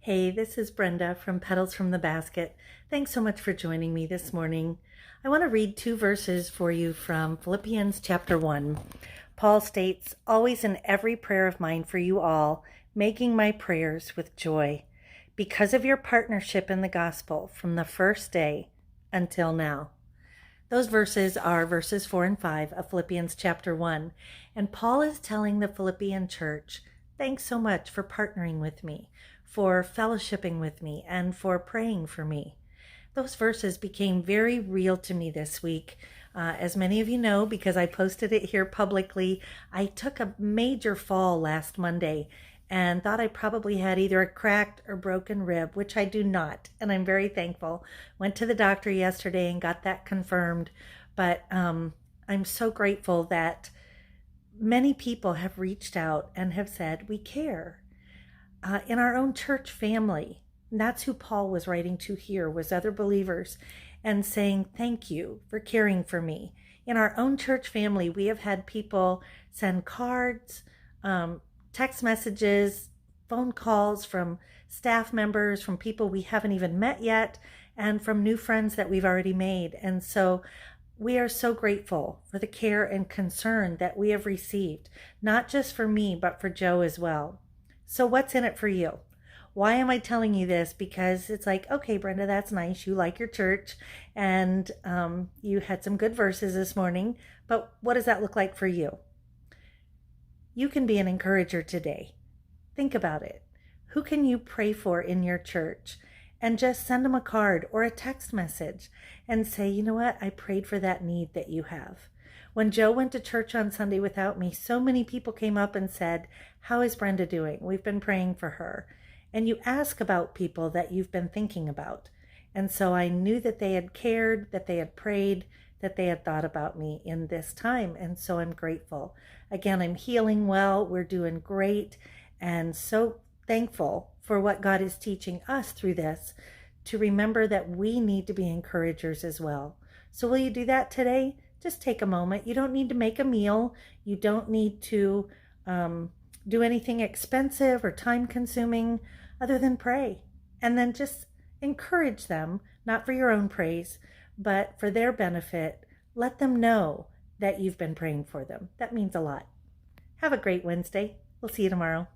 Hey, this is Brenda from Petals from the Basket. Thanks so much for joining me this morning. I want to read two verses for you from Philippians chapter 1. Paul states, "Always in every prayer of mine for you all, making my prayers with joy, because of your partnership in the gospel from the first day until now." Those verses are verses 4 and 5 of Philippians chapter 1. And Paul is telling the Philippian church, thanks so much for partnering with me, for fellowshipping with me, and for praying for me. Those verses became very real to me this week. As many of you know, because I posted it here publicly, I took a major fall last Monday and thought I probably had either a cracked or broken rib, which I do not, and I'm very thankful. Went to the doctor yesterday and got that confirmed, but I'm so grateful that many people have reached out and have said, we care. In our own church family, and that's who Paul was writing to here, was other believers, and saying, thank you for caring for me. In our own church family, we have had people send cards, text messages, phone calls from staff members, from people we haven't even met yet, and from new friends that we've already made. And so we are so grateful for the care and concern that we have received, not just for me, but for Joe as well. So what's in it for you? Why am I telling you this? Because it's like, okay, Brenda, that's nice. You like your church and you had some good verses this morning, but what does that look like for you? You can be an encourager today. Think about it. Who can you pray for in your church? And just send them a card or a text message and say, you know what? I prayed for that need that you have. When Joe went to church on Sunday without me, so many people came up and said, how is Brenda doing? We've been praying for her. And you ask about people that you've been thinking about. And so I knew that they had cared, that they had prayed, that they had thought about me in this time. And so I'm grateful. Again, I'm healing well. We're doing great. And so thankful for what God is teaching us through this, to remember that we need to be encouragers as well. So will you do that today? Just take a moment. You don't need to make a meal. You don't need to do anything expensive or time consuming other than pray. And then just encourage them, not for your own praise, but for their benefit. Let them know that you've been praying for them. That means a lot. Have a great Wednesday. We'll see you tomorrow.